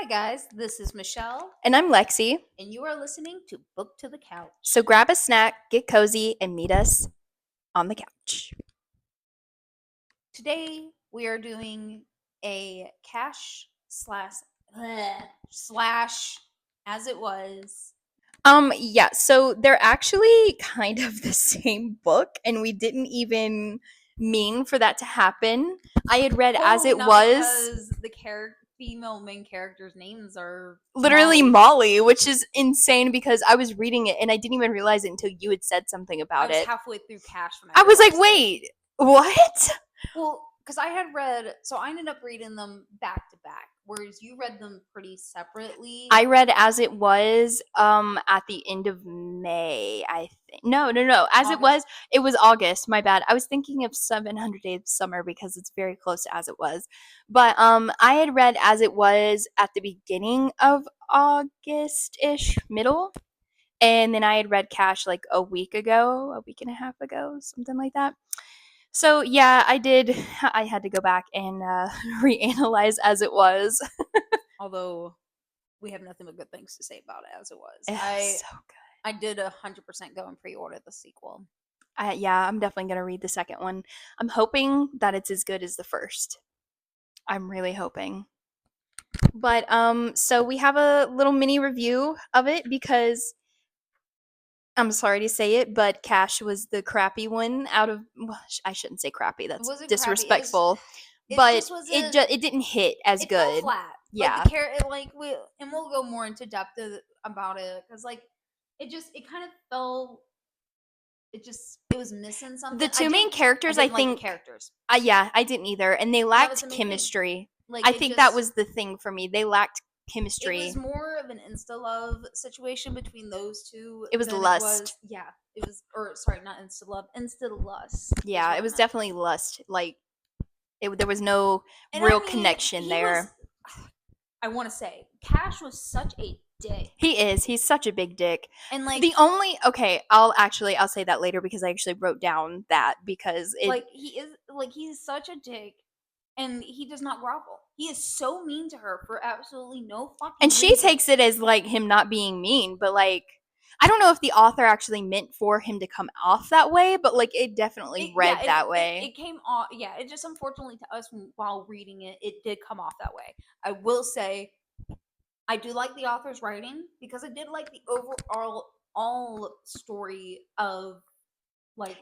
Hi, guys. This is Michelle, And I'm Lexi. and you are listening to Book to the Couch. So grab a snack, get cozy, and meet us on the couch. Today, we are doing a cash slash as it was. Yeah, so they're actually kind of the same book, and we didn't even mean for that to happen. I had read As Totally It not Was, because the female main characters' names are literally Molly, which is insane because I was reading it and I didn't even realize it until you had said something I about was it. halfway through cash when I was like, realized it. wait, what? Well, because I had read, so I ended up reading them back to back, whereas you read them pretty separately. I read As It Was at the end of May, I think. No. As August. It was August, my bad. I was thinking of 700 Days of Summer because it's very close to As It Was. But I had read As It Was at the beginning of August-ish, middle. And then I had read Cash like a week and a half ago, something like that. So yeah, I did. I had to go back and reanalyze As It Was. Although we have nothing but good things to say about it as it was. It's so good. I did 100% go and pre-order the sequel. Yeah, I'm definitely gonna read the second one. I'm hoping that it's as good as the first. I'm really hoping. But so we have a little mini review of it because I'm sorry to say it, but Cash was the crappy one out of. Well, I shouldn't say crappy. That's wasn't disrespectful. It But just wasn't. it didn't hit as It fell good. flat. Yeah. Like we'll go more into depth about it because it kind of fell. It was missing something. The two main characters, I didn't like the think. characters. Yeah, I didn't either, and they was lacked the main thing. chemistry. Like I it think just, that was the thing for me. They lacked It chemistry. was more of an insta love situation between those two. It was than lust. Yeah, it was. Or sorry, not insta love, insta lust. is Yeah, what it I was meant. definitely lust. Like there was no And real I mean, connection there. I want to say, Cash was such a dick. He is. He's such a big dick. And like The only okay, I'll say that later because I actually wrote down that because he's such a dick, and he does not grovel. He is so mean to her for absolutely no fucking and she reason. takes it as like him not being mean, but like I don't know if the author actually meant for him to come off that way, but like it definitely read that way. It came off. Yeah, it just unfortunately to us while reading it, it did come off that way. I will say, I do like the author's writing because I did like the overall story of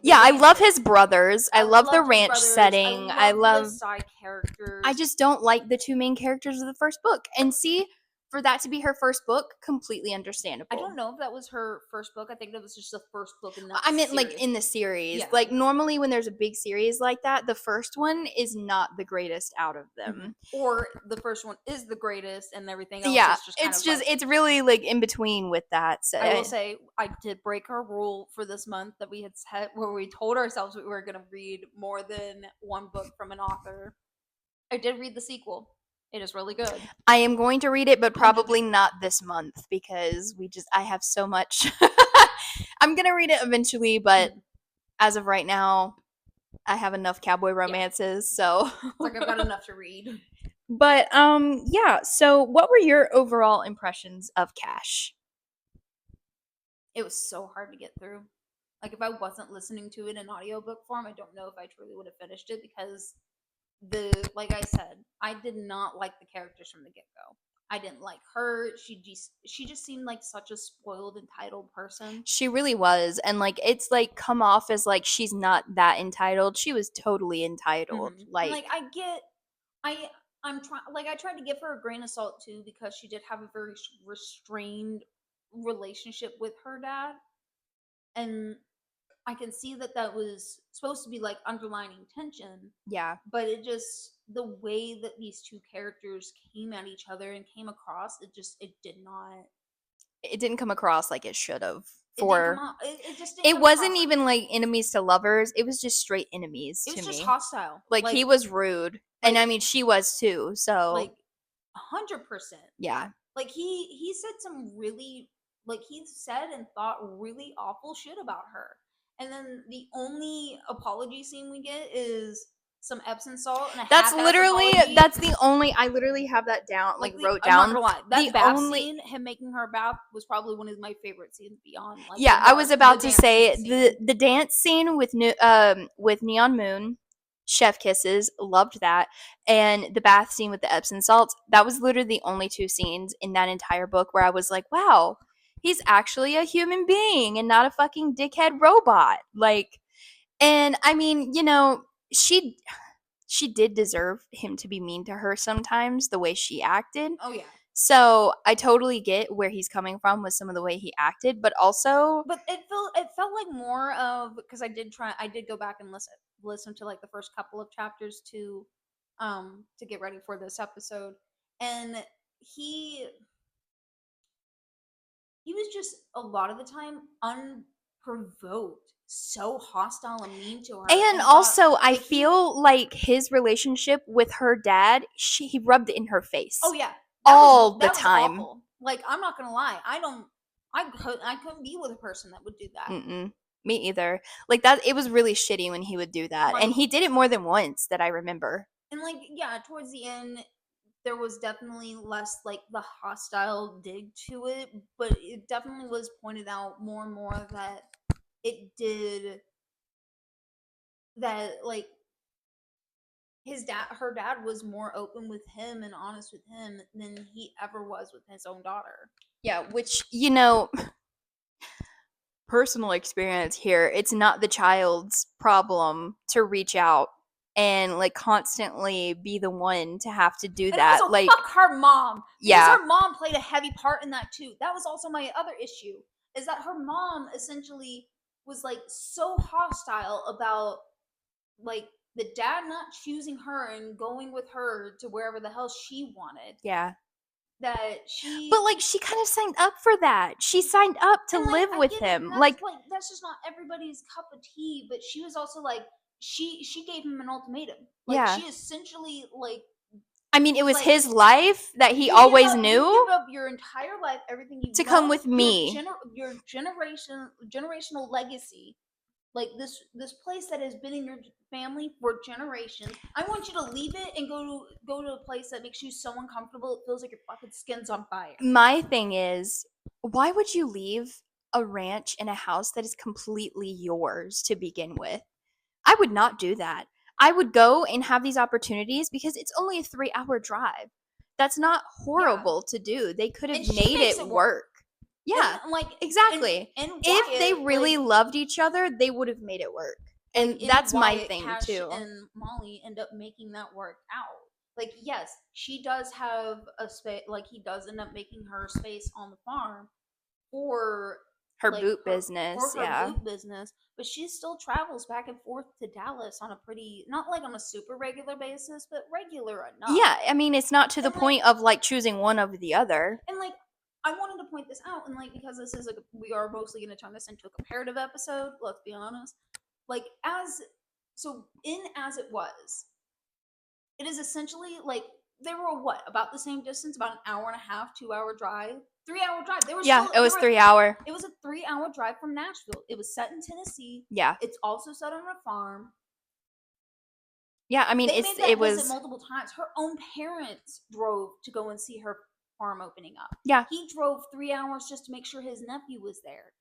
yeah, I love his brothers. I love the ranch setting. I love the side characters. I just don't like the two main characters of the first book. And see, for that to be her first book, completely understandable. I don't know if that was her first book. I think that was just the first book in that I meant series. like in the series. Yeah. Like normally when there's a big series like that, the first one is not the greatest out of them. Or the first one is the greatest and everything else Yeah, is just it's really like in between with that. So I will say I did break our rule for this month that we had set where we told ourselves we were going to read more than one book from an author. I did read the sequel. It is really good. I am going to read it, but probably not this month because I have so much. I'm going to read it eventually, but as of right now, I have enough cowboy romances, so it's like I've got enough to read. But yeah, so what were your overall impressions of Cash? It was so hard to get through. Like if I wasn't listening to it in audiobook form, I don't know if I truly would have finished it because like I said, I did not like the characters from the get-go. I didn't like her. She just seemed like such a spoiled, entitled person. She really was, and like it's like come off as like she's not that entitled. She was totally entitled. Like I'm trying. Like I tried to give her a grain of salt too because she did have a very restrained relationship with her dad, and I can see that was supposed to be like underlining tension. Yeah. But it just the way that these two characters came at each other and came across, it didn't come across like it should have. It wasn't even like enemies to lovers. It was just straight enemies to me. It was just hostile. Like he was rude. And I mean she was too, so like 100%. Yeah. Like he said some really he said and thought really awful shit about her. And then the only apology scene we get is some Epsom salt, and a That's half-ass apology. I literally have that down, like wrote I'm not down. gonna lie, The that bath only scene, him making her bath, was probably one of my favorite scenes beyond like Yeah, I was about to say scene. the dance scene with with Neon Moon, chef kisses, loved that, and the bath scene with the Epsom salts. That was literally the only two scenes in that entire book where I was like, wow, he's actually a human being and not a fucking dickhead robot. Like, and I mean, she she did deserve him to be mean to her sometimes, the way she acted. Oh yeah. So I totally get where he's coming from with some of the way he acted, but also, But it felt like more of, because I did go back and listen to like the first couple of chapters to get ready for this episode, and he he was just a lot of the time unprovoked, so hostile and mean to her, and and thought also I like he feel like his relationship with her dad, he rubbed it in her oh face yeah, all the that was time. awful. Like, I'm not gonna lie, I couldn't be with a person that would do that. Mm-mm. Me either. Like that, it was really shitty when he would do that, and Like, he did it more than once that I remember. and like, yeah, towards the end there was definitely less like the hostile dig to it, but it definitely was pointed out more and more that it did that, like, her dad was more open with him and honest with him than he ever was with his own daughter. Yeah, which personal experience here, it's not the child's problem to reach out and like constantly be the one to have to do And that. also, Like, fuck her mom, because yeah, her mom played a heavy part in that too. That was also my other issue, is that her mom essentially was like so hostile about, like, the dad not choosing her and going with her to wherever the hell she wanted, yeah. that But she like she kind of signed up for that. She signed up to and like, live I with get it, him. that's Like, like, that's just not everybody's cup of tea, but she was also like, she gave him an ultimatum. Like, yeah. she essentially, like, I mean, it was was like, his life that he you always give knew up your entire life, everything you've to come known, with me. your generational legacy, like this place that has been in your family for generations. I want you to leave it and go to a place that makes you so uncomfortable it feels like your fucking skin's on fire. My thing is, why would you leave a ranch and a house that is completely yours to begin with? I would not do that. I would go and have these opportunities because it's only a 3-hour drive. That's not Yeah, horrible to do. They could have and she made makes it it work. work. Yeah, And like, exactly. and If they Wyatt, like, really loved each other, they would have made it work. And in that's my Wyatt, thing Cash too. and Molly end up making that work out. Like, yes, she does have a space. Like, he does end up making her space on the farm for Her like boot her business, for her yeah. boot business, but she still travels back and forth to Dallas on a pretty, not like on a super regular basis, but regular enough. Yeah, I mean, it's not to the And like, point of like choosing one over the other. and like, I wanted to point this out, and like, because this is like, we are mostly going to turn this into a comparative episode. Let's be honest. Like, as it was, it is essentially like they were what, about the same distance, about an hour and a half, 2 hour drive, 3 hour drive. They were Yeah, still it they was were 3 hour. It was a 3 hour drive from Nashville. It was set in Tennessee. Yeah. It's also set on a farm. Yeah, I mean, They it's made it that visit was multiple times. Her own parents drove to go and see her farm opening up. yeah. He drove 3 hours just to make sure his nephew was there.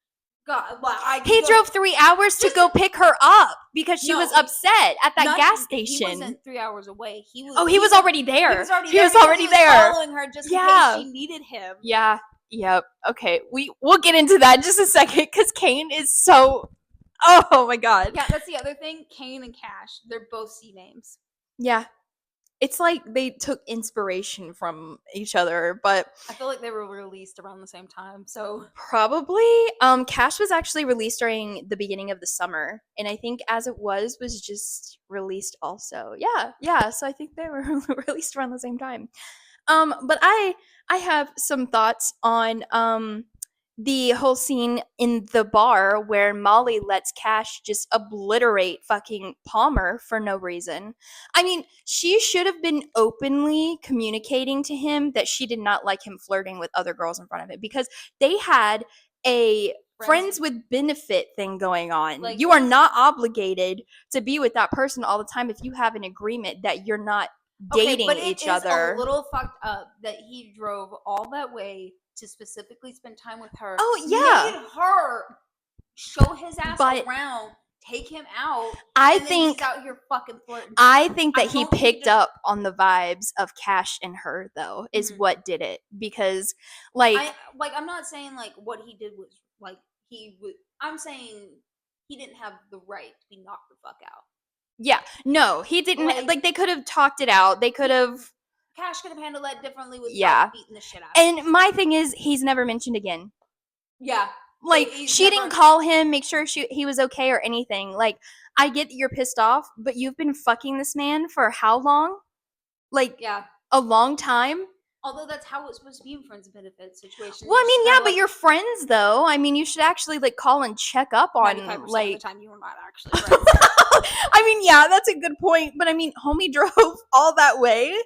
God, well, I He could go drove 3 hours to just go pick her up because she was no. upset at that Not gas He station. wasn't 3 hours away. Oh, he was already He there. was already He there was because he already was there. following her just in case Yeah. she needed him. Yeah. Yep. Okay. We'll get into that in just a second because Kane is so. Oh my god. Yeah, that's the other thing. Kane and Cash, they're both C names. Yeah. It's like they took inspiration from each other, but I feel like they were released around the same time, so probably Cash was actually released during the beginning of the summer, and I think As It Was just released also. Yeah, yeah, so I think they were released around the same time. But I have some thoughts on the whole scene in the bar where Molly lets Cash just obliterate fucking Palmer for no reason. I mean, she should have been openly communicating to him that she did not like him flirting with other girls in front of him because they had a friends with benefit thing going on. Like, you are not obligated to be with that person all the time if you have an agreement that you're not dating but it each is other. a little fucked up that he drove all that way to specifically spend time with her. Oh, yeah. Made her show his ass around, take him out, and then he's out here fucking flirting. I think that he picked up on the vibes of Cash and her, though, is what did it. Because, I'm not saying, like, what he did was, like, I'm saying he didn't have the right to be knocked the fuck out. Yeah. No, he didn't. Like, they could have talked it out. They could have... Cash could have handled that differently without beating the shit out of him. And my thing is, he's never mentioned again. Yeah. Like, she didn't call him, make sure he was okay or anything. Like, I get that you're pissed off, but you've been fucking this man for how long? Like, a long time? Although that's how it's supposed to be in friends and benefits situations. Well, I mean, yeah, but you're friends, though. I mean, you should actually, like, call and check up on, 95% like... of the time you were not actually friends. I mean, yeah, that's a good point. But, I mean, homie drove all that way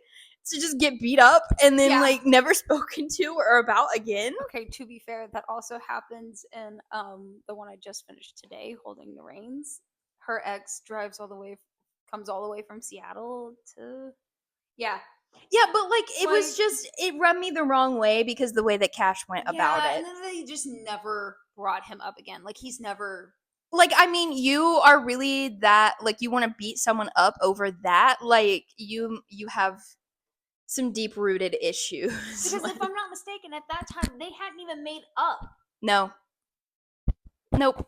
to just get beat up and then like never spoken to or about again. Okay, to be fair, that also happens in the one I just finished today, Holding the Reins. Her ex comes all the way from Seattle to yeah, but like it was just, it rubbed me the wrong way because the way that Cash went about it. And then they just never brought him up again. Like, he's never... Like, I mean, you are really that, like, you want to beat someone up over that? Like, you have some deep-rooted issues. Because if I'm not mistaken, at that time, they hadn't even made up. No. Nope.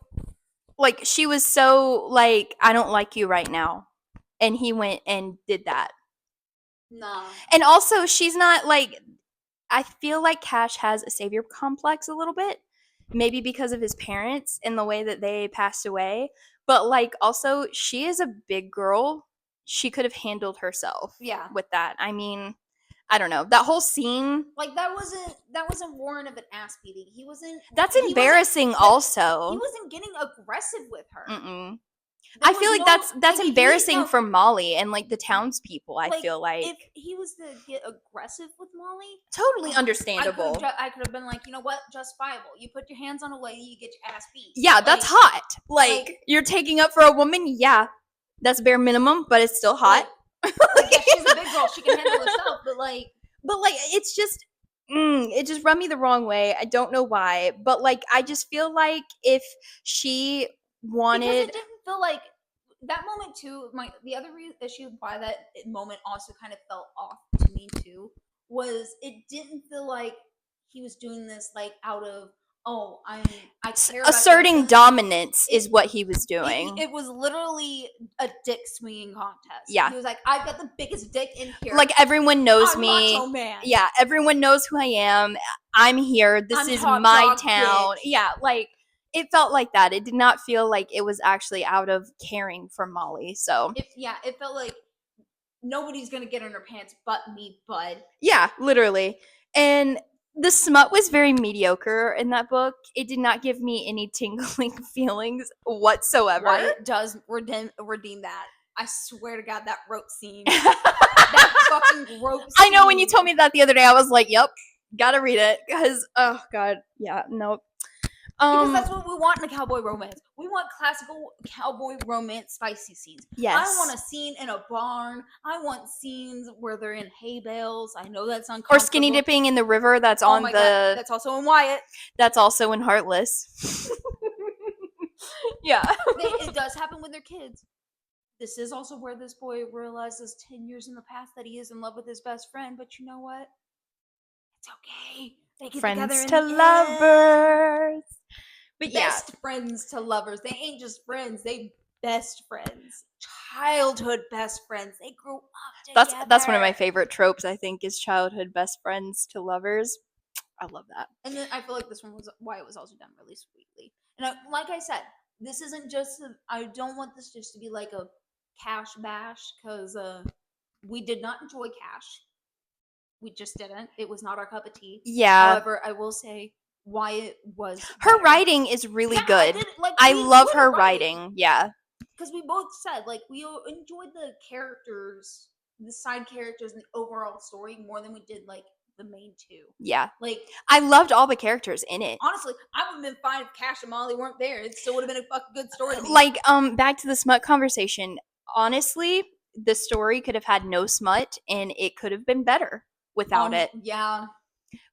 Like, she was so, like, I don't like you right now. And he went and did that. No. And also, she's not, like, I feel like Cash has a savior complex a little bit. Maybe because of his parents and the way that they passed away. But, like, also, she is a big girl. She could have handled herself with that. I mean, I don't know. That whole scene, like, that wasn't warrant of an ass beating. He wasn't... That's embarrassing also. He wasn't getting aggressive with her. I feel like that's embarrassing for Molly and, like, the townspeople, I feel like. If he was to get aggressive with Molly... Totally understandable. I could have been like, you know what? Justifiable. You put your hands on a lady, you get your ass beat. Yeah, that's hot. Like, you're taking up for a woman? Yeah. That's bare minimum, but it's still hot. Yeah, she's a big girl. She can handle herself, but it's just... it just rubbed me the wrong way. I don't know why. But, like, I just feel like if she wanted... Because it didn't feel like... That moment, too, the other issue why that moment also kind of felt off to me, too, was it didn't feel like he was doing this, like, out of, I care about asserting dominance is what he was doing. It was literally a dick swinging contest. Yeah. He was like, I've got the biggest dick in here. Like, everyone knows me. Macho man. Yeah, everyone knows who I am. I'm here. This is my town. Bitch. Yeah, like, it felt like that. It did not feel like it was actually out of caring for Molly, so. It felt like nobody's gonna get in her pants but me, bud. Yeah, literally. And the smut was very mediocre in that book. It did not give me any tingling feelings whatsoever. Wyatt does redeem that. I swear to God, that rope scene. That fucking rope scene. I know, when you told me that the other day, I was like, yep, gotta read it. Because, oh, God, yeah, nope. Because that's what we want in a cowboy romance. We want classical cowboy romance spicy scenes. Yes. I want a scene in a barn. I want scenes where they're in hay bales. I know that's uncomfortable. Or skinny dipping in the river. That's on the... God. That's also in Wyatt. That's also in Heartless. Yeah. It does happen with their kids. This is also where this boy realizes 10 years in the past that he is in love with his best friend. But you know what? It's okay. They get friends to lovers. But best friends to lovers. They ain't just friends. They best friends. Childhood best friends. They grew up together. That's one of my favorite tropes, I think, is childhood best friends to lovers. I love that. And then I feel like this one was why it was also done really sweetly. And like I said, this isn't just I don't want this just to be like a Cash bash, because we did not enjoy Cash. We just didn't. It was not our cup of tea. Yeah. However, I will say Wyatt was her writing is really good. I love her writing. Yeah. Because we both said, like, we enjoyed the characters, the side characters, and the overall story more than we did, like, the main two. Yeah. Like, I loved all the characters in it. honestly, I would have been fine if Cash and Molly weren't there. It still would have been a fucking good story to me. Like, back to the smut conversation. Honestly, the story could have had no smut, and it could have been better without it. Yeah.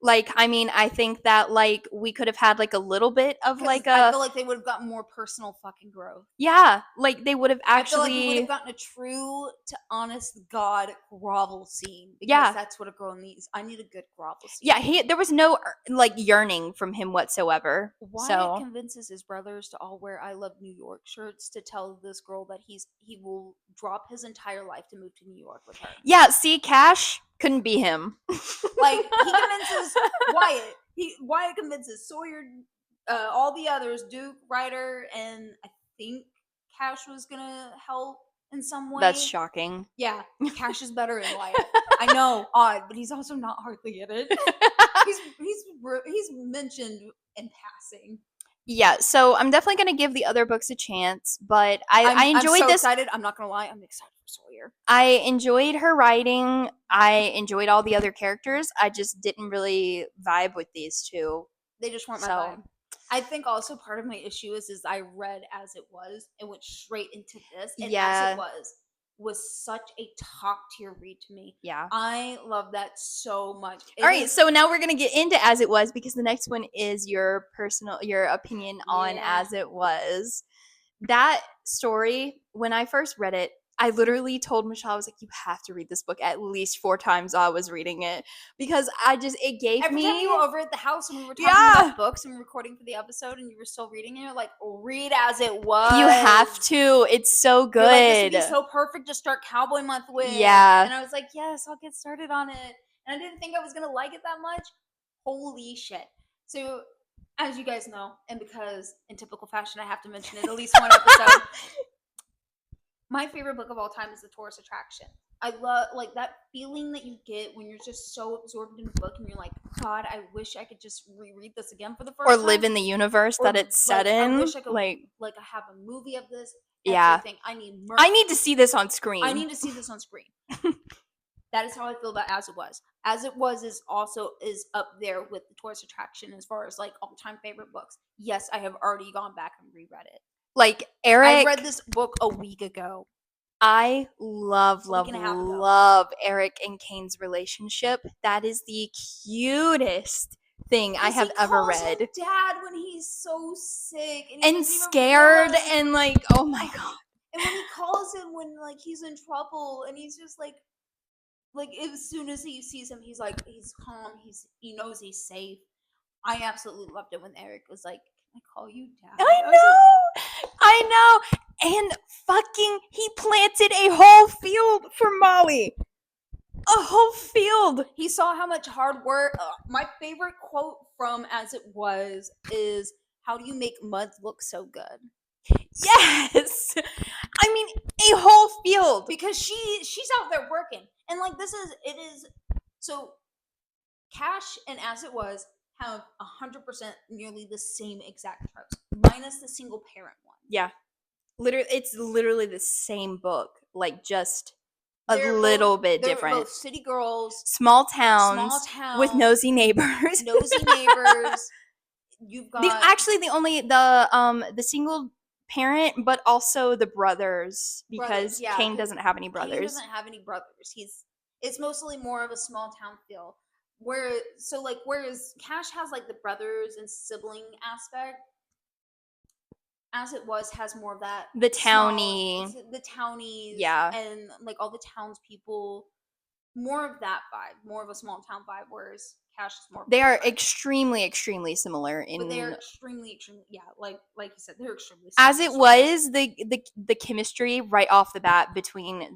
Like, I mean, I think that, like, we could have had, like, a little bit of, like, I feel like they would have gotten more personal fucking growth. yeah, like, they would have I feel like we would actually, have gotten a true to honest God grovel scene. Because Yeah. that's what a girl needs. I need a good grovel scene. yeah, there was no, like, yearning from him whatsoever. Wyatt So, convinces his brothers to all wear "I Love New York" shirts to tell this girl that he will drop his entire life to move to New York with her. yeah, see, Cash couldn't be him. Like, he convinces Wyatt. Wyatt convinces Sawyer, all the others, Duke, Ryder, and I think Cash was gonna help in some way. That's shocking. Yeah, Cash is better in Wyatt. I know, odd, but he's also not hardly in it. He's mentioned in passing. Yeah, so I'm definitely gonna give the other books a chance, but I enjoyed I'm so this. excited. I'm not gonna lie. I'm excited for Sawyer. I enjoyed her writing. I enjoyed all the other characters. I just didn't really vibe with these two. They just weren't my So- vibe. I think also part of my issue is I read As It Was and went straight into this, and As It was such a top tier read to me. Yeah. I love that so much. All right, so now we're gonna get into As It Was, because the next one is your opinion on Yeah. As It Was. That story, when I first read it, I literally told Michelle, I was like, you have to read this book at least 4 times while I was reading it, because it gave Every me. time you were over at the house and we were talking Yeah. about books and recording for the episode and you were still reading it, you're like, read As It Was. You have to. It's so good. You're like, this would be so perfect to start Cowboy Month with. Yeah. And I was like, yes, I'll get started on it. And I didn't think I was going to like it that much. Holy shit. So, as you guys know, and because in typical fashion I have to mention it at least one episode, my favorite book of all time is The Tourist Attraction. I love, like, that feeling that you get when you're just so absorbed in a book and you're like, God, I wish I could just reread this again for the first or time. live in the universe Or, that it's set like, in. I wish I could, like I have a movie of this. Yeah. Everything. I need merch. I need to see this on screen. I need to see this on screen. That is how I feel about As It Was. As It Was is up there with The Tourist Attraction as far as, like, all-time favorite books. Yes, I have already gone back and reread it. Like, Eric. I read this book a week ago. I love Eric and Kane's relationship. That is the cutest thing I have ever read. Dad, when he's so sick and scared and like, oh my god. And when he calls him when, like, he's in trouble and he's just like as soon as he sees him, he's like, he's calm, he knows he's safe. I absolutely loved it when Eric was like, "Can I call you Dad?" I know. And fucking, he planted a whole field for Molly. A whole field. He saw how much hard work. My favorite quote from As It Was is, "How do you make mud look so good?" Yes. I mean, a whole field. Because she's out there working. And, like, so Cash and As It Was have 100% nearly the same exact tropes, minus the single parent one. Yeah. It's literally the same book, like, just They're little bit they're different. both city girls, Small towns with nosy neighbors. Nosy neighbors. You've got the single parent, but also the brothers, because Kane doesn't have any brothers. Kane doesn't have any brothers. It's mostly more of a small town feel. Whereas Cash has, like, the brothers and sibling aspect. As It Was has more of that the townies, and, like, all the townspeople, more of that vibe, more of a small town vibe. Whereas Cash is more. They are extremely, extremely similar in. But they are extremely, like you said, they're extremely similar. As It Was, the chemistry right off the bat between, they're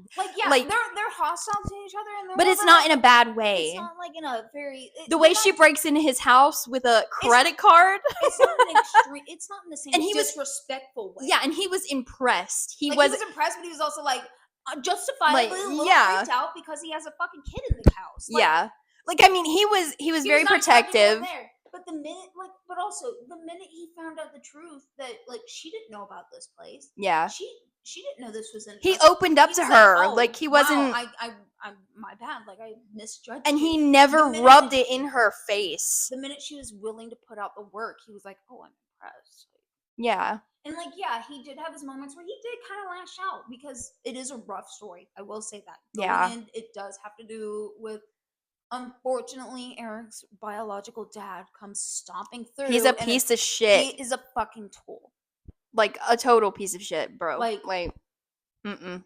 hostile to each other, and but it's not in a bad way. It's not like in a very the way she breaks into his house with a credit card. It's not an extreme. It's not in the same and he disrespectful way. Yeah, and he was impressed. He was impressed, but he was also, like, justifiably a little freaked out because he has a fucking kid in the house. Like, I mean, he was very protective. but the minute, like, but also the minute he found out the truth that like she didn't know about this place, Yeah. she didn't know this was in He like opened up he to was like, her. Like oh he wow, wasn't, I'm my bad, like I misjudged and you. he The never minute rubbed that it in her face. the minute she was willing to put out the work, he was like, oh, I'm impressed. Yeah. And like, yeah, he did have his moments where he did kind of lash out because it is a rough story. I will say that. Going Yeah. in, it does have to do with, unfortunately, Eric's biological dad comes stomping He's a through, and piece of he shit. is a fucking tool. Like a total piece of shit, bro. Like, Like, mm-mm.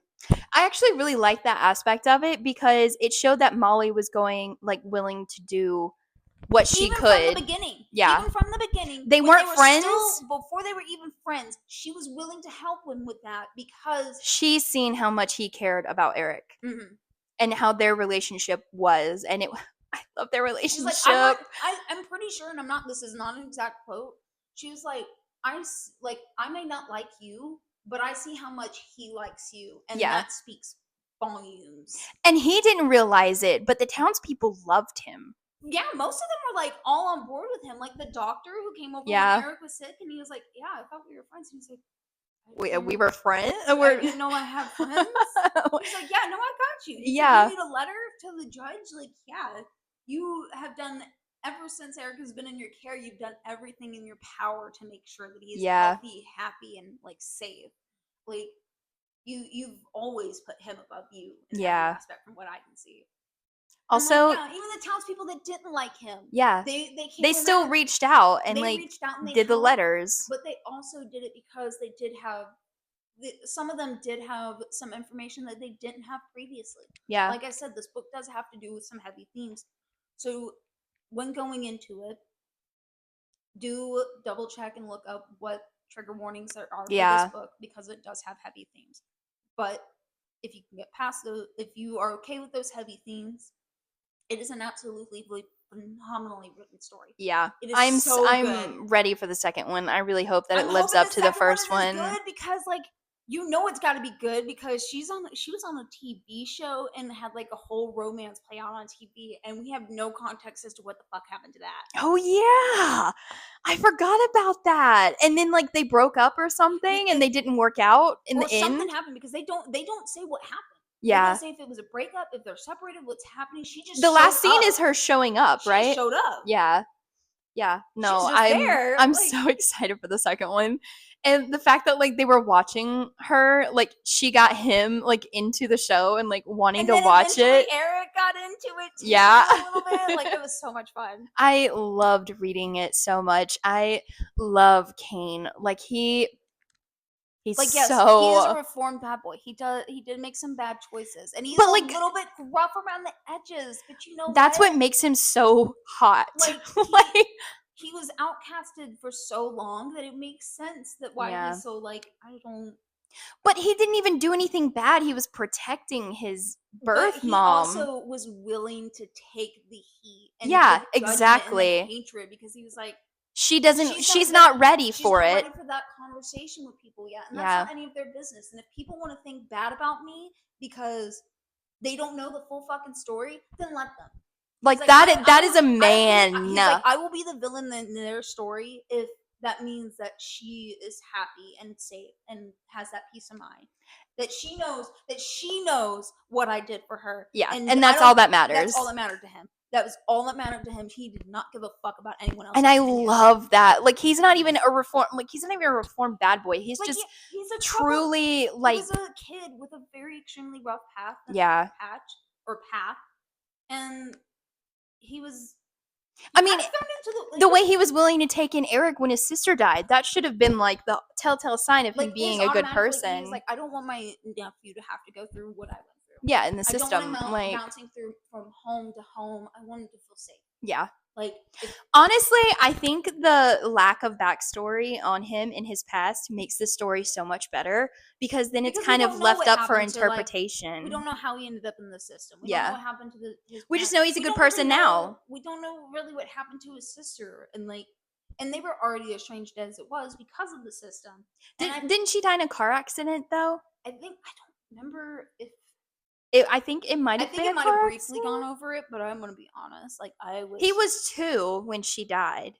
I actually really like that aspect of it because it showed that Molly was going, like, willing to do what she even from the could. beginning, Yeah. even from the beginning, They when they weren't were friends. still, before they were even friends, she was willing to help him with that because. She's seen how much he cared about Eric Mhm. and how their relationship was. And it, I love their She's like, relationship. I'm pretty sure, and I'm not, this is not an exact quote. She was like, like, I may not like you, but I see how much he likes you. And Yeah. that speaks volumes. And he didn't realize it, but the townspeople loved him. Yeah, most of them were like all on board with him. Like the doctor who came over Yeah. when Eric was sick, and he was like, yeah, I thought we were friends. And he's like, We were friends. I didn't know I had friends. He's like, yeah, no, I got you. He's Yeah. like, you need a letter to the judge? Like, yeah, you have done, ever since Eric has been in your care, you've done everything in your power to make sure that he is Yeah. healthy, happy, and like safe. Like, you've always put him above you in every Yeah. aspect, from what I can see. And Also, like, yeah, even the townspeople that didn't like him, yeah, they they came still around, reached out and they like reached out and they did the helped, letters. but they also did it because they did have, some of them did have some information that they didn't have previously. Yeah. Like I said, this book does have to do with some heavy themes. So when going into it, do double check and look up what trigger warnings there are for Yeah. this book, because it does have heavy themes. But if you can get past those, if you are okay with those heavy themes, it is an absolutely phenomenally written story. Yeah. It is so good. I'm ready for the second one. I really hope that it I'm lives hoping up to the first one is one. good, because like, you know, it's got to be good because she was on a TV show and had like a whole romance play out on TV, and we have no context as to what the fuck happened to that. Oh yeah. I forgot about that. And then like they broke up or something and they didn't work out in Or the end. something happened, because they don't say what happened. They Yeah. don't say if it was a breakup, if they're separated, what's happening. She just The last showed scene up. is her showing up, She right? showed up. Yeah. Yeah. No, She's just there. I'm Like, so excited for the second one. And the fact that like they were watching her, like she got him like into the show and like wanting and to then watch eventually it. Eric got into it too, Yeah. a little bit. Like, it was so much fun. I loved reading it so much. I love Kane. Like he's Like, yes, so, he is a reformed bad boy. He did make some bad choices, and he's but a like little bit rough around the edges. But you know that's what makes him so hot. Like, Like, he was outcasted for so long that it makes sense that why yeah. he's so like, I don't. But he didn't even do anything bad. He was protecting his But birth he mom. also was willing to take the heat and Yeah, the judgment and the exactly. hatred, because he was like, She's not ready she's for not it. ready for that conversation with people yet, and that's not any of their business. And if people want to think bad about me because they don't know the full fucking story, then let them. Like that is a man. He's like, I will be the villain in their story if that means that she is happy and safe and has that peace of mind, that she knows what I did for her. Yeah, and that's all that matters. That's all that mattered to him. That was all that mattered to him. He did not give a fuck about anyone else. And I love that. Like he's not even a reformed bad boy. He's like, just he's a truly like, he was a kid with a very extremely rough path. Yeah. Path, and he was. I mean, the way he was willing to take in Eric when his sister died, that should have been like the telltale sign of him being a good person. He was like, I don't want my nephew to have to go through what I went through. Yeah, in the system. I don't want him bouncing through from home to home. I want him to feel safe. Yeah. Like, honestly, I think the lack of backstory on him in his past makes the story so much better, because then it's kind of left up for interpretation. We don't know how he ended up in the system. We Yeah. don't know what happened to his we just know he's a good person now. We don't know really what happened to his sister, and they were already estranged as it was because of the system. Didn't she die in a car accident though? I don't remember if I think it might I have think been I a might have car briefly gone accident. over it, but I'm gonna be honest. Like I He was, was 2 when she died.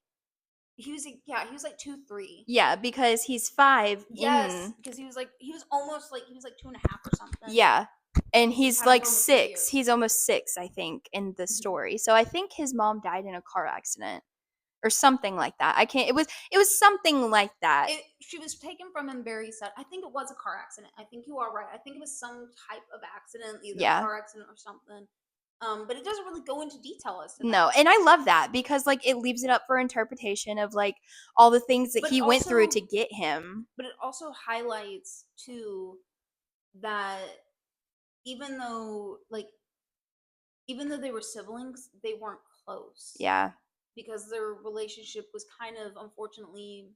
he was like, yeah, he was like 2, 3. Yeah, because he's 5 Yes, in because he was almost like he was like 2.5 or something. yeah. And He's he's had him like for almost 3 6. years. He's almost 6, I think, in the Mhm. story. So I think his mom died in a car accident or something like that. I can't it was something like that. She was taken from him very sad. I think it was a car accident. I think you are right. I think it was some type of accident, either a Yeah. car accident or something. But it doesn't really go into detail as to No, that. and I love that because like it leaves it up for interpretation of like all the things that But it he went through also, to get him. but it also highlights too that even though like even though they were siblings, they weren't close Yeah. because their relationship was kind of unfortunately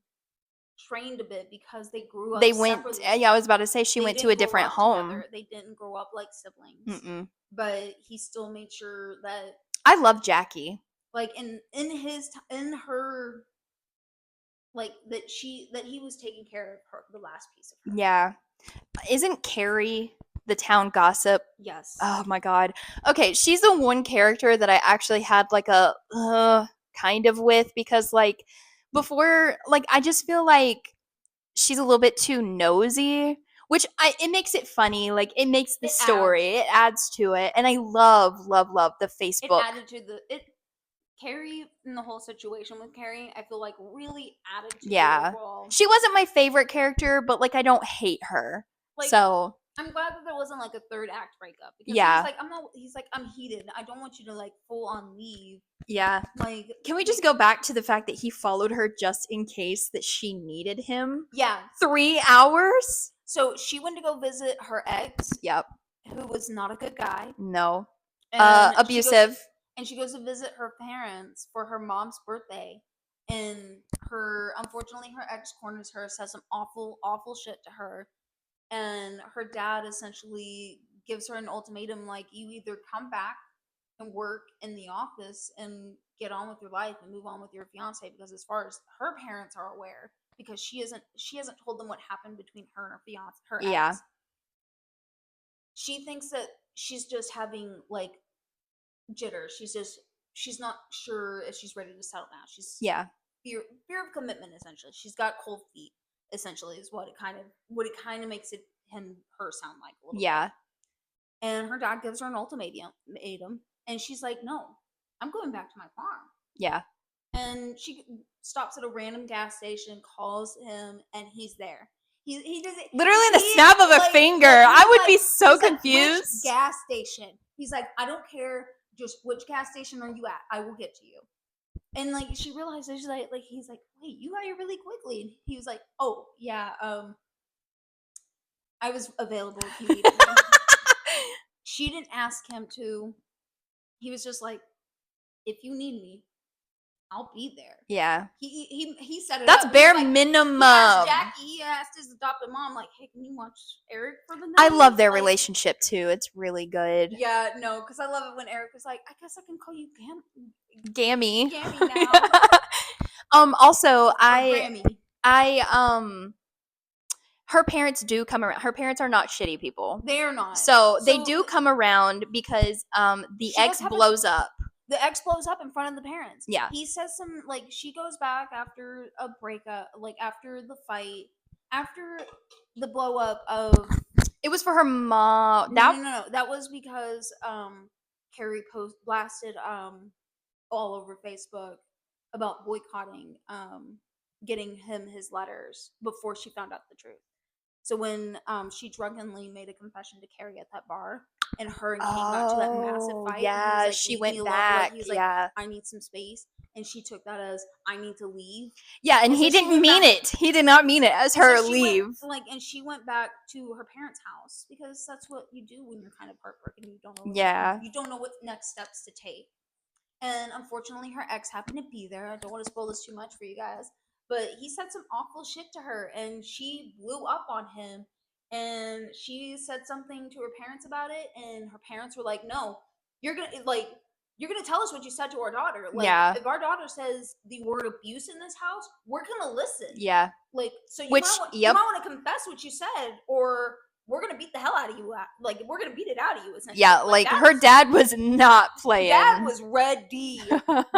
strained a bit because they grew up They went separately. yeah, I was about to say she They went to a didn't grow different up home. together. They didn't grow up like siblings. Mm-mm. But he still made sure that I love Jackie. like in her like that he was taking care of her, the last piece of her. Yeah. Isn't Carrie the town gossip? Yes. Oh my god. Okay, she's the one character that I actually had like a kind of with because like before like I just feel like she's a little bit too nosy, which it makes it funny, like it makes the It adds. story, it adds to it, and I love the It Facebook. added to the it Carrie in the whole situation with Carrie, I feel like really added to the Yeah. overall. She wasn't my favorite character, but like I don't hate her. Like So, I'm glad that there wasn't like a third act breakup because he was yeah. like, I'm not. He's like, I'm heated. I don't want you to like full on leave. Yeah. Like, Can we just go back to the fact that he followed her just in case that she needed him? yeah. 3 hours? So she went to go visit her ex, Yep. who was not a good guy, No. and Abusive. she goes to visit her parents for her mom's birthday, and her unfortunately her ex corners her, says some awful shit to her, and her dad essentially gives her an ultimatum like you either come back and work in the office and get on with your life and move on with your fiance, because as far as her parents are aware, because she hasn't told them what happened between her and her fiance, her Yeah. ex. She thinks that she's just having like jitters. She's not sure if she's ready to settle down. She's Yeah. fear of commitment essentially. She's got cold feet essentially is what it kind of makes it him her sound like a little Yeah. bit. And her dad gives her an ultimatum, and she's like, "No, I'm going back to my farm." Yeah. And she stops at a random gas station, calls him, and he's there. He doesn't Literally the he snap of a finger. I would be so he's like, which confused. gas station? He's like, I don't care, just which gas station are you at? I will get to you. And like she realizes she's like he's like, wait, you got here really quickly. And he was like, oh yeah, I was available if you needed me. She didn't ask him to. He was just like, if you need me, I'll be there. Yeah. He set it That's up. bare Like, minimum. he asked his adopted mom, like, hey, can you watch Eric for the night? I love their like, relationship too. It's really good. Yeah, no, because I love it when Eric was like, I guess I can call you Gammy. Gammy now. Also Or Grammy. her parents do come around. Her parents are not shitty people. They are not. So they do come around because the She ex does have blows up. The ex blows up in front of the parents. Yeah. He says some like she goes back after a breakup, like after the fight, after the blow up of It was for her mom. no. That was because Carrie blasted all over Facebook about boycotting getting him his letters before she found out the truth. So when she drunkenly made a confession to Carrie at that bar, and her and King got to that massive fight, yeah, and he was like, she "Leave went me alone." back. Like, he was like, yeah, "I need some space," and she took that as, "I need to leave." yeah, and And he so she didn't went mean back- it. He did not mean it as And her so she leave. and she went back to her parents' house because that's what you do when you're kind of heartbroken. You don't know. Yeah. You don't know what next steps to take. And unfortunately, her ex happened to be there. I don't want to spoil this too much for you guys, but he said some awful shit to her, and she blew up on him. And she said something to her parents about it, and her parents were like, "No, you're gonna tell us what you said to our daughter. Like, Yeah. if our daughter says the word abuse in this house, we're gonna listen. Yeah. Like, so you Which, might yep. want to confess what you said, or we're gonna beat the hell out of you. Like we're gonna beat it out of you, essentially. Yeah, like her dad was not playing. Dad was ready.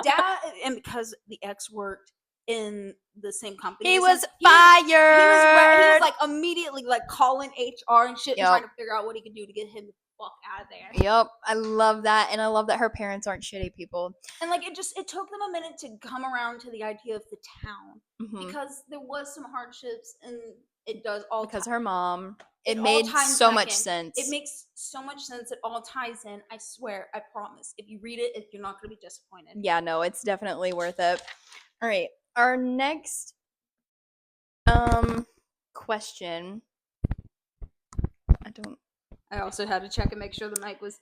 Dad, and because the ex worked in the same company, he was fired. He was like immediately like calling HR and shit and trying to figure out what he could do to get him the fuck out of there. Yep, I love that, and I love that her parents aren't shitty people. And like it took them a minute to come around to the idea of the town because there was some hardships, and it does all because her mom. It all made ties so back much in. sense. It makes so much sense. It all ties in. I swear. I promise. If you read it, you're not going to be disappointed. Yeah, no, it's definitely worth it. All right, our next question. I also had to check and make sure the mic was.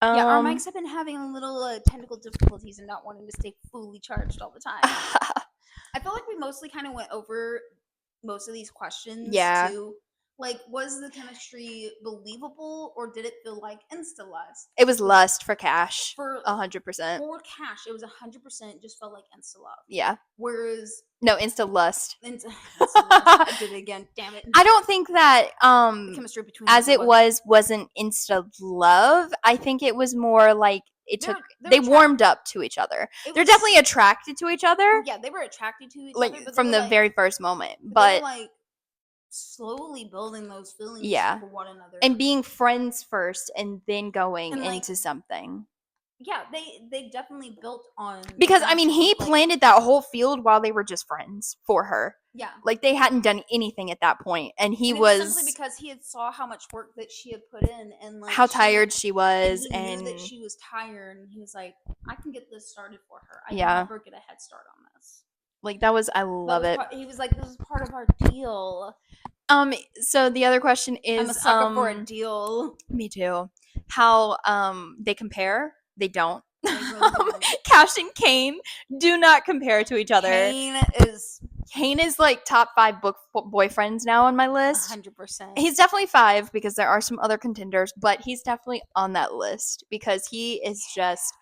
Yeah, our mics have been having a little technical difficulties and not wanting to stay fully charged all the time. I feel like we mostly kind of went over most of these questions too. Like, was the chemistry believable, or did it feel like insta-lust? It was lust for Cash. For 100%. For Cash, it was 100% just felt like insta-love. Yeah. Whereas no, insta-lust. Insta-lust. I did it again. Damn it. I don't think that the chemistry between as it wasn't insta-love. I think it was more like they warmed up to each other. They're definitely attracted to each other. Yeah, they were attracted to each other, but from the very first moment. But like slowly building those feelings for one another and being friends first, and then going into something. Yeah, they definitely built on, because I mean he planted that whole field while they were just friends for her. Yeah, like they hadn't done anything at that point, and he was simply because he had saw how much work that she had put in, and like how tired she was, and knew that she was tired, and he was like, I can get this started for her. I can never get a head start on this. Like that was, I love it. He was like, this is part of our deal. So the other question is, I'm a sucker for a deal. Me too. How they compare? They don't. They really don't. Cash and Kane do not compare to each other. Kane is like top 5 boyfriends now on my list. 100%. He's definitely 5 because there are some other contenders, but he's definitely on that list because he is just.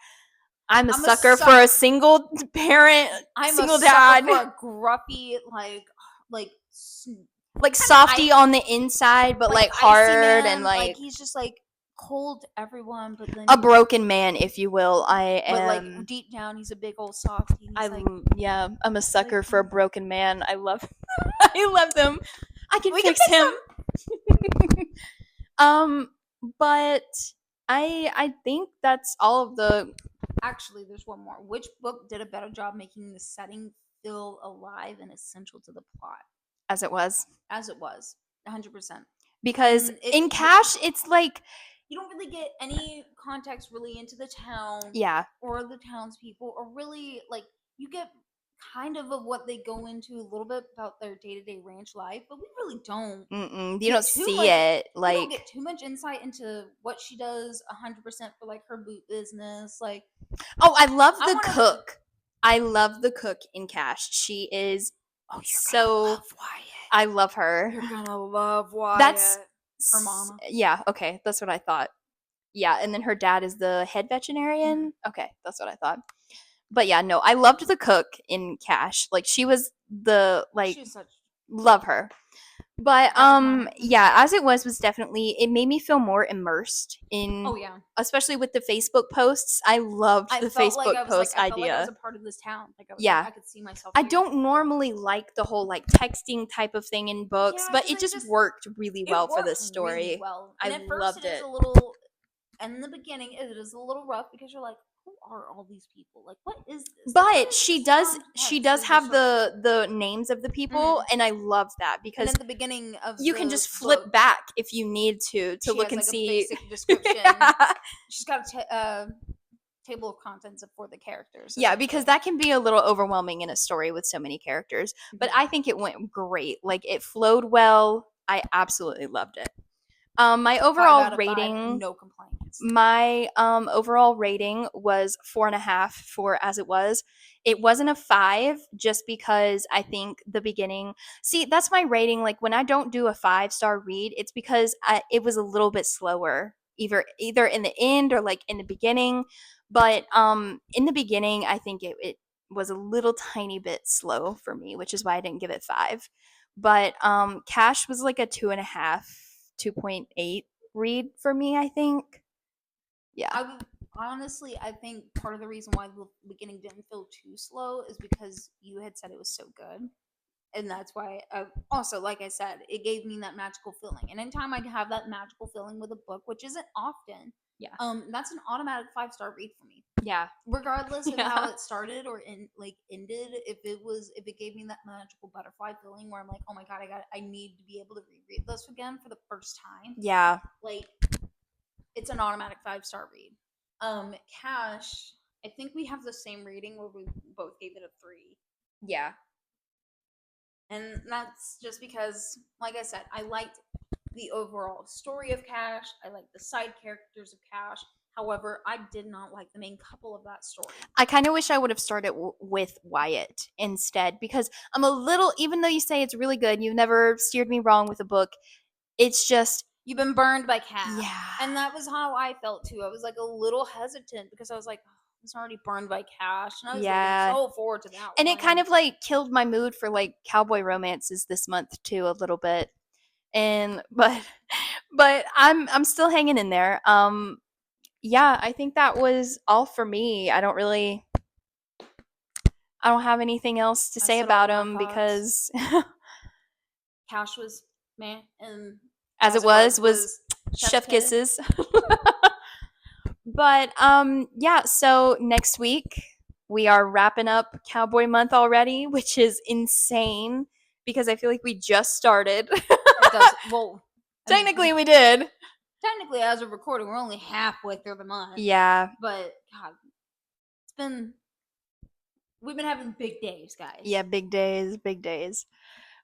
I'm a sucker for a single parent, single dad. For a gruffy, like softy on the inside, but like hard and like he's just like cold to everyone, but then a broken man, if you will. I am. But like deep down, he's a big old softy. I'm a sucker for a broken man. I love, I love them. We can fix him. But I think that's all of the. Actually, there's one more. Which book did a better job making the setting feel alive and essential to the plot? As it was. 100%. Because in Cash, it's like you don't really get any context really into the town, or the townspeople, or really like you get kind of what they go into a little bit about their day-to-day ranch life, but we really don't. You don't see it. Like you don't get too much insight into what she does 100% for like her boot business. Like, oh, I love the cook. I love the cook in Cash. She is so. I love her. You're gonna love Wyatt. That's her mama. Yeah. Okay, that's what I thought. Yeah, and then her dad is the head veterinarian. Okay, that's what I thought. But yeah, no, I loved the cook in Cash. Like she was love her. But yeah, as it was definitely, it made me feel more immersed in. Oh yeah. Especially with the Facebook posts. I loved the Facebook post idea. I felt like I was a part of this town. Like I could see myself. I don't normally like the whole like texting type of thing in books, but it just worked really well for this story. Really well. And I at first loved it is it. a little. And in the beginning, it is a little rough because you're like, who are all these people? Like, what is this? But she does have the names of the people, and I love that because in the beginning of you can just flip back if you need to look and see. A basic description. She's got a table of contents for the characters. Yeah, because that can be a little overwhelming in a story with so many characters. But I think it went great. Like it flowed well. I absolutely loved it. My overall rating, 5, no complaints. My overall rating was 4.5 for As It Was. It wasn't a 5 just because I think the beginning. See, that's my rating. Like when I don't do a 5-star read, it's because it was a little bit slower, either in the end or like in the beginning. But in the beginning, I think it was a little tiny bit slow for me, which is why I didn't give it 5. But Cash was like a 2.5. 2.8 read for me, I think. Yeah. I would honestly, I think part of the reason why the beginning didn't feel too slow is because you had said it was so good, and that's why. Also, like I said, it gave me that magical feeling, and anytime I have that magical feeling with a book, which isn't often, Yeah. that's an automatic 5-star read for me. Yeah. Regardless of Yeah. how it started or ended, if it gave me that magical butterfly feeling where I'm like, oh my god, I need to be able to reread this again for the first time. Yeah. Like, it's an automatic 5-star read. Cash, I think we have the same rating where we both gave it a 3. Yeah. And that's just because, like I said, I liked the overall story of Cash. I liked the side characters of Cash. However, I did not like the main couple of that story. I kind of wish I would have started with Wyatt instead, because I'm a little, even though you say it's really good, you've never steered me wrong with a book. It's just, You've been burned by Cash. yeah. And that was how I felt too. I was like a little hesitant because I was like, oh, it's already burned by Cash. And I was looking so forward to that And one. it kind of like killed my mood for like cowboy romances this month too, a little bit. And but I'm still hanging in there. Yeah, I think that was all for me. I don't have anything else to I say said all about my him thoughts. because Cash was meh, and as it was chef's chef kisses. But yeah, so next week we are wrapping up Cowboy Month already, which is insane because I feel like we just started. It does well. Technically we did. Technically, as of recording, we're only halfway through the month. Yeah. But God, we've been having big days, guys. Yeah, big days, big days.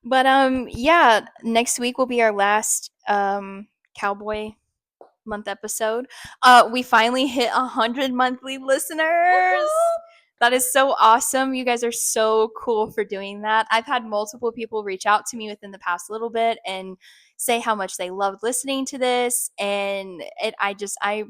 But yeah, next week will be our last Cowboy Month episode. We finally hit 100 monthly listeners. That is so awesome. You guys are so cool for doing that. I've had multiple people reach out to me within the past little bit and say how much they loved listening to this, and I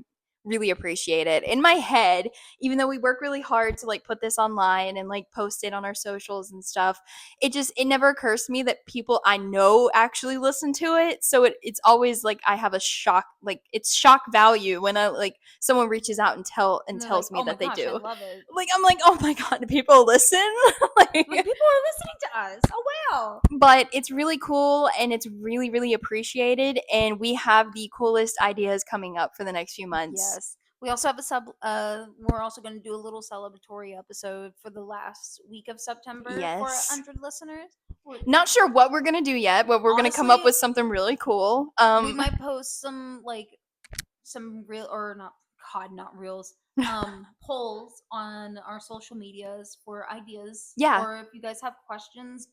really appreciate it. In my head, even though we work really hard to like put this online and like post it on our socials and stuff, it never occurs to me that people I know actually listen to it. So it's always like I have a shock, like it's shock value when I like someone reaches out and tells like, me oh that they gosh, do. I love it. Like I'm like, oh my god, do people listen? Like people are listening to us. Oh wow. But it's really cool and it's really, really appreciated. And we have the coolest ideas coming up for the next few months. Yes. We also have we're also going to do a little celebratory episode for the last week of September for Yes. 100 listeners. Not sure what we're going to do yet, but we're going to come up with something really cool. We might post some real or not not reels polls on our social medias for ideas. Yeah. Or if you guys have questions,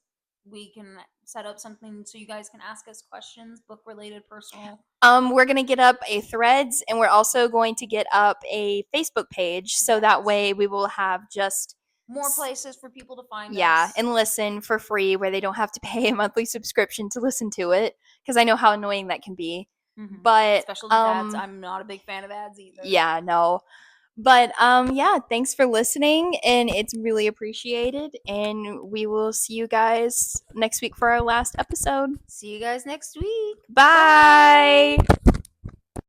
we can set up something so you guys can ask us questions, book related, personal. We're gonna get up a Threads, and we're also going to get up a Facebook page, so that way we will have just more places for people to find us. Yeah, and listen for free, where they don't have to pay a monthly subscription to listen to it, because I know how annoying that can be. Mm-hmm. But especially with ads, I'm not a big fan of ads either. Yeah, no. But yeah, thanks for listening, and it's really appreciated. And we will see you guys next week for our last episode. See you guys next week. Bye. Bye.